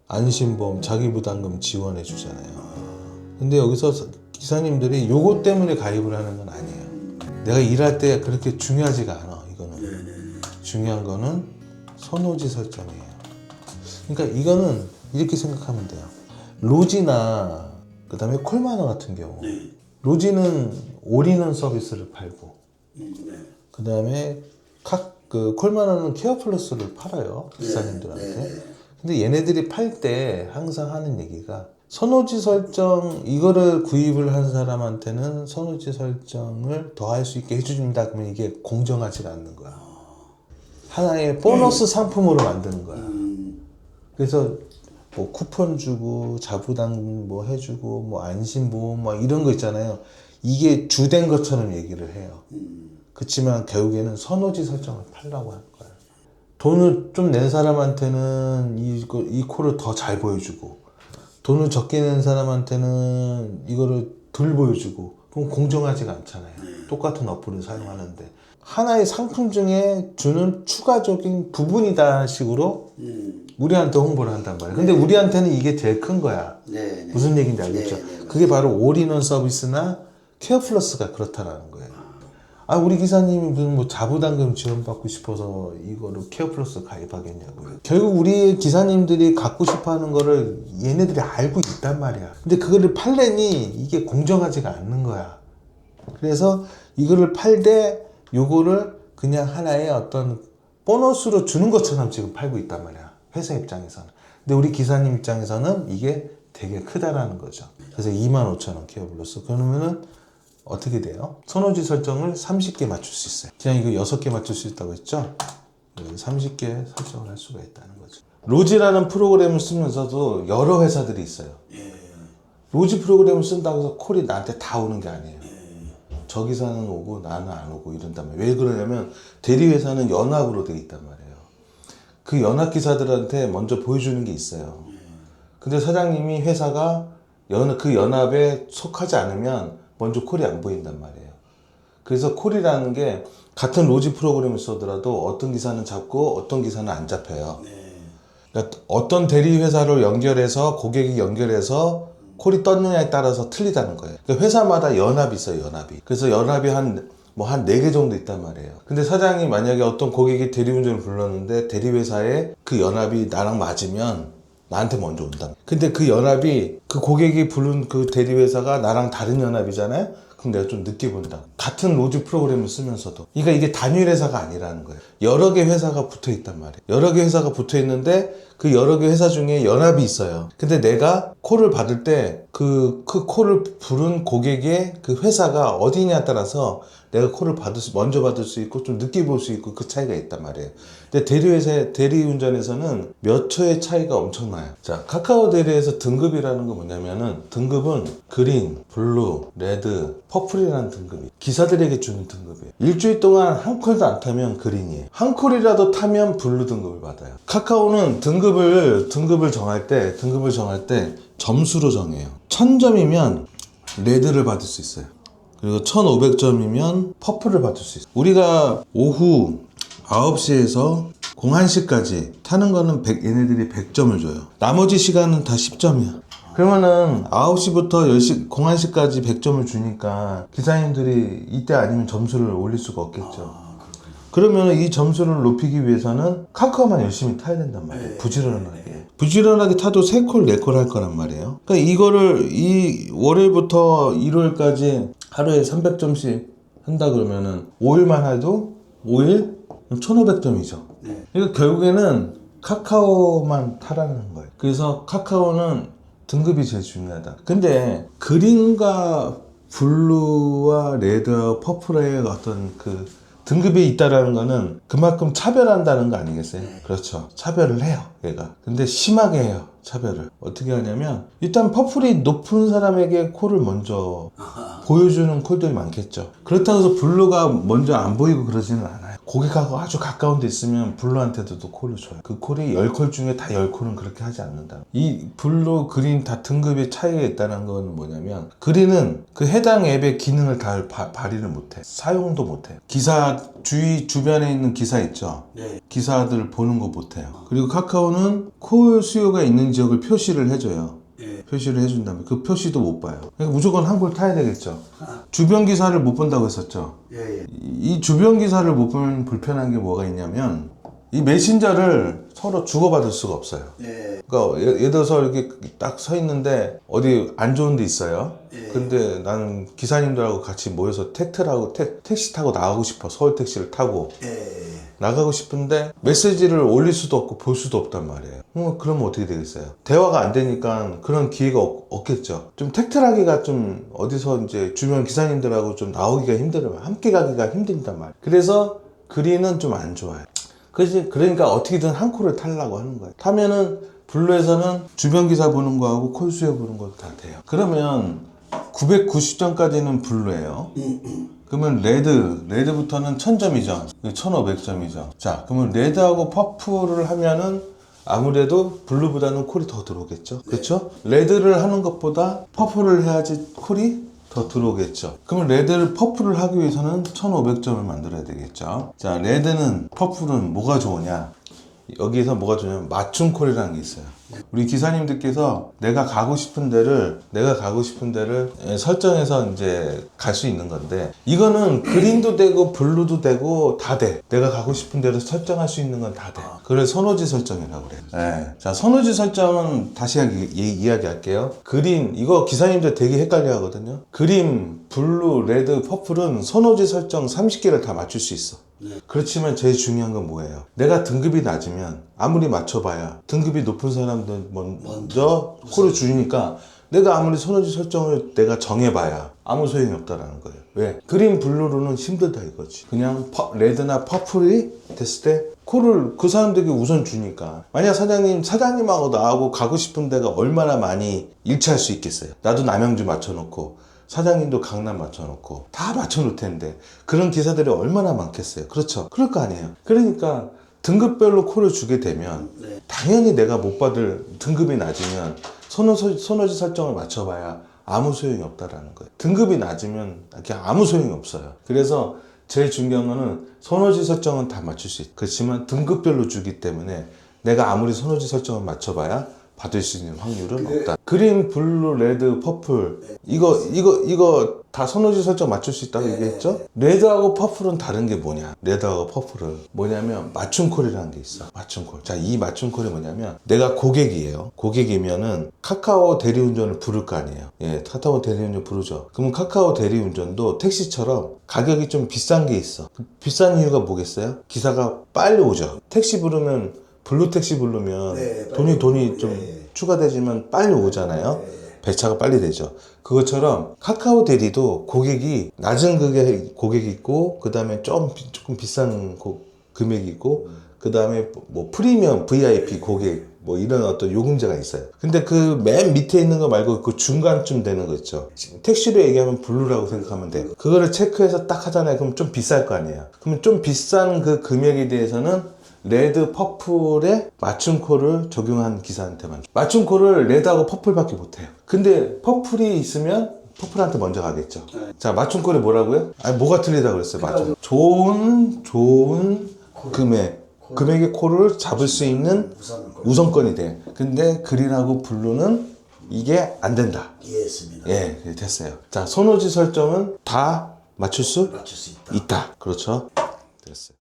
안심보험, 자기부담금 지원해 주잖아요. 근데 여기서 기사님들이 요거 때문에 가입을 하는 건 아니에요. 내가 일할 때 그렇게 중요하지가 않아. 이거는 중요한 거는 선호지 설정이에요. 그러니까 이거는 이렇게 생각하면 돼요. 로지나 그 다음에 콜마너 같은 경우, 로지는 올인원 서비스를 팔고, 그 다음에 콜마너는 케어 플러스를 팔아요, 기사님들한테. 근데 얘네들이 팔 때 항상 하는 얘기가, 선호지 설정, 이거를 구입을 한 사람한테는 선호지 설정을 더 할 수 있게 해줍니다. 그러면 이게 공정하지가 않는 거야. 하나의 보너스 상품으로 만드는 거야. 그래서 뭐 쿠폰 주고, 자부담금 뭐 해주고, 뭐 안심보험 뭐 이런 거 있잖아요. 이게 주된 것처럼 얘기를 해요. 그렇지만 결국에는 선호지 설정을 팔라고 하는 거예요. 돈을 좀 낸 사람한테는 이 코를 더 잘 보여주고, 돈을 적게 낸 사람한테는 이거를 덜 보여주고, 그럼 공정하지가 않잖아요. 똑같은 어플을 사용하는데. 하나의 상품 중에 주는 추가적인 부분이다 식으로 우리한테 홍보를 한단 말이에요. 근데 우리한테는 이게 제일 큰 거야. 무슨 얘기인지 알겠죠? 그게 바로 올인원 서비스나 케어 플러스가 그렇다라는 거예요. 아, 우리 기사님이 무슨 뭐 자부담금 지원받고 싶어서 이거를 케어 플러스 가입하겠냐고요. 결국 우리 기사님들이 갖고 싶어 하는 거를 얘네들이 알고 있단 말이야. 근데 그거를 팔려니 이게 공정하지가 않는 거야. 그래서 이거를 팔 때 요거를 그냥 하나의 어떤 보너스로 주는 것처럼 지금 팔고 있단 말이야. 회사 입장에서는. 근데 우리 기사님 입장에서는 이게 되게 크다라는 거죠. 그래서 25,000원 케어 플러스. 그러면은 어떻게 돼요? 선호지 설정을 30개 맞출 수 있어요. 그냥 이거 6개 맞출 수 있다고 했죠? 30개 설정을 할 수가 있다는 거죠. 로지라는 프로그램을 쓰면서도 여러 회사들이 있어요. 로지 프로그램을 쓴다고 해서 콜이 나한테 다 오는 게 아니에요. 저 기사는 오고 나는 안 오고 이런단 말이에요. 왜 그러냐면 대리회사는 연합으로 되어 있단 말이에요. 그 연합 기사들한테 먼저 보여주는 게 있어요. 근데 사장님이 회사가 그 연합에 속하지 않으면 먼저 콜이 안 보인단 말이에요. 그래서 콜이라는 게 같은 로지 프로그램을 써더라도 어떤 기사는 잡고 어떤 기사는 안 잡혀요. 그러니까 어떤 대리회사로 연결해서 고객이 연결해서 콜이 떴느냐에 따라서 틀리다는 거예요. 그러니까 회사마다 연합이 있어요, 연합이. 그래서 연합이 한 4개 정도 있단 말이에요. 근데 사장이 만약에 어떤 고객이 대리운전을 불렀는데 대리회사에 그 연합이 나랑 맞으면 나한테 먼저 온다. 근데 그 연합이 그 고객이 부른 그 대리회사가 나랑 다른 연합이잖아요? 그럼 내가 좀 늦게 본다. 같은 로지 프로그램을 쓰면서도. 그러니까 이게 단일 회사가 아니라는 거예요. 여러 개 회사가 붙어 있단 말이에요. 여러 개 회사가 붙어 있는데 그 여러 개 회사 중에 연합이 있어요. 근데 내가 콜을 받을 때 그 콜을 부른 고객의 그 회사가 어디냐에 따라서 내가 콜을 먼저 받을 수 있고 좀 늦게 볼 수 있고 그 차이가 있단 말이에요. 근데 대리운전에서는 몇 초의 차이가 엄청나요. 자, 카카오 대리에서 등급이라는 건 뭐냐면은 등급은 그린, 블루, 레드, 퍼플이라는 등급이 기사들에게 주는 등급이에요. 일주일 동안 한 콜도 안 타면 그린이에요. 한 콜이라도 타면 블루 등급을 받아요. 카카오는 등급을 정할 때 점수로 정해요. 1000점이면 레드를 받을 수 있어요. 그리고 1500점이면 퍼플을 받을 수 있어요. 우리가 오후 9시에서 01시까지 타는 거는 얘네들이 100점을 줘요. 나머지 시간은 다 10점이야. 그러면은 9시부터 10시, 01시까지 100점을 주니까 기사님들이 이때 아니면 점수를 올릴 수가 없겠죠. 그러면 이 점수를 높이기 위해서는 카카오만 열심히 타야 된단 말이에요. 부지런하게 타도 3콜, 4콜 할 거란 말이에요. 그러니까 이거를 이 월요일부터 일요일까지 하루에 300점씩 한다 그러면은 5일만 해도 5일? 1500점이죠. 그러니까 결국에는 카카오만 타라는 거예요. 그래서 카카오는 등급이 제일 중요하다. 근데 그린과 블루와 레드와 퍼플의 어떤 그 등급이 있다라는 거는 그만큼 차별한다는 거 아니겠어요? 그렇죠. 차별을 해요, 얘가. 근데 심하게 해요, 차별을. 어떻게 하냐면, 일단 퍼플이 높은 사람에게 콜을 먼저 보여주는 콜들이 많겠죠. 그렇다고 해서 블루가 먼저 안 보이고 그러지는 않아요. 고객하고 아주 가까운 데 있으면 블루한테도 콜을 줘요. 그 콜이 10콜 중에 다 10콜은 그렇게 하지 않는다. 이 블루, 그린 다 등급의 차이가 있다는 건 뭐냐면, 그린은 그 해당 앱의 기능을 다 발휘를 못해. 사용도 못해. 기사 주변에 있는 기사 있죠. 네. 기사들 보는 거 못해요. 그리고 카카오는 콜 수요가 있는 지역을 표시를 해줘요. 예. 표시를 해준다면 그 표시도 못 봐요. 그러니까 무조건 한 콜 타야 되겠죠. 주변 기사를 못 본다고 했었죠. 예, 예. 이 주변 기사를 못 보면 불편한 게 뭐가 있냐면, 이 메신저를 서로 주고받을 수가 없어요. 예. 그러니까 예를 들어서 이렇게 딱 서 있는데 어디 안 좋은 데 있어요. 예. 근데 나는 기사님들하고 같이 모여서 택시 타고 나가고 싶어. 서울 택시를 타고 예. 나가고 싶은데 메시지를 올릴 수도 없고 볼 수도 없단 말이에요. 그러면 어떻게 되겠어요? 대화가 안 되니까 그런 기회가 없겠죠. 좀 택트하기가 좀 어디서 이제 주변 기사님들하고 좀 나오기가 힘들어요. 함께 가기가 힘들단 말이에요. 그래서 그린은 좀 안 좋아요. 그러니까 어떻게든 한 콜을 타려고 하는 거예요. 타면은 블루에서는 주변 기사 보는 거하고 콜 수요 보는 거 다 돼요. 그러면 990점까지는 블루예요. 그러면 레드부터는 1000점이죠. 1500점이죠. 자, 그러면 레드하고 퍼플을 하면은 아무래도 블루보다는 콜이 더 들어오겠죠. 그렇죠? 레드를 하는 것보다 퍼플을 해야지 콜이 더 들어오겠죠. 그러면 레드를 퍼플을 하기 위해서는 1500점을 만들어야 되겠죠. 자, 레드는 퍼플은 뭐가 좋으냐? 여기에서 뭐가 좋냐면 맞춤 콜이라는 게 있어요. 우리 기사님들께서 내가 가고 싶은 데를 설정해서 이제 갈 수 있는 건데, 이거는 그린도 되고 블루도 되고 다 돼. 내가 가고 싶은 데를 설정할 수 있는 건 다 돼. 그걸 선호지 설정이라고 그래요. 네. 자, 선호지 설정은 다시 이야기할게요. 그린, 이거 기사님들 되게 헷갈려 하거든요. 그린, 블루, 레드, 퍼플은 선호지 설정 30개를 다 맞출 수 있어. 그렇지만 제일 중요한 건 뭐예요? 내가 등급이 낮으면 아무리 맞춰봐야 등급이 높은 사람들 먼저 콜을 주니까 내가 아무리 선호지 설정을 내가 정해봐야 아무 소용이 없다라는 거예요. 왜? 그린, 블루로는 힘들다 이거지. 그냥 레드나 퍼플이 됐을 때 콜을 그 사람들에게 우선 주니까. 만약 사장님하고 나하고 가고 싶은 데가 얼마나 많이 일치할 수 있겠어요? 나도 남양주 맞춰놓고 사장님도 강남 맞춰놓고 다 맞춰놓을 텐데 그런 기사들이 얼마나 많겠어요. 그렇죠? 그럴 거 아니에요. 그러니까 등급별로 콜을 주게 되면 당연히 내가 못 받을, 등급이 낮으면 선호지 설정을 맞춰봐야 아무 소용이 없다라는 거예요. 등급이 낮으면 그냥 아무 소용이 없어요. 그래서 제일 중요한 거는 선호지 설정은 다 맞출 수 있어요. 그렇지만 등급별로 주기 때문에 내가 아무리 선호지 설정을 맞춰봐야 받을 수 있는 확률은 없다. 그린, 블루, 레드, 퍼플 이거 다 선호지 설정 맞출 수 있다고 얘기했죠? 레드하고 퍼플은 다른 게 뭐냐? 레드하고 퍼플은 뭐냐면 맞춤콜이라는 게 있어. 맞춤콜. 자, 이 맞춤콜이 뭐냐면 내가 고객이에요. 고객이면은 카카오 대리운전을 부를 거 아니에요. 예, 카카오 대리운전 부르죠. 그러면 카카오 대리운전도 택시처럼 가격이 좀 비싼 게 있어. 비싼 이유가 뭐겠어요? 기사가 빨리 오죠. 택시 부르면 블루 택시 부르면 돈이 좀 추가되지만 빨리 오잖아요. 배차가 빨리 되죠. 그것처럼 카카오 대리도 고객이 낮은 고객이 있고, 그 다음에 조금 비싼 금액이 있고, 그 다음에 뭐 프리미엄 VIP 고객 뭐 이런 어떤 요금제가 있어요. 근데 그 맨 밑에 있는 거 말고 그 중간쯤 되는 거 있죠. 택시로 얘기하면 블루라고 생각하면 돼요. 그거를 체크해서 딱 하잖아요. 그럼 좀 비쌀 거 아니에요. 그러면 좀 비싼 그 금액에 대해서는 레드, 퍼플에 맞춤콜을 적용한 기사한테만. 맞춤콜을 레드하고 퍼플밖에 못해요. 근데 퍼플이 있으면 퍼플한테 먼저 가겠죠. 자, 맞춤콜이 뭐라고요? 아니, 뭐가 틀리다고 그랬어요? 맞춤. 좋은 금액의 콜을 잡을 수 있는 우선권이 돼. 근데 그린하고 블루는 이게 안 된다. 이해했습니다. 예, 됐어요. 자, 선호지 설정은 다 맞출 수 있다. 있다. 그렇죠? 됐어요.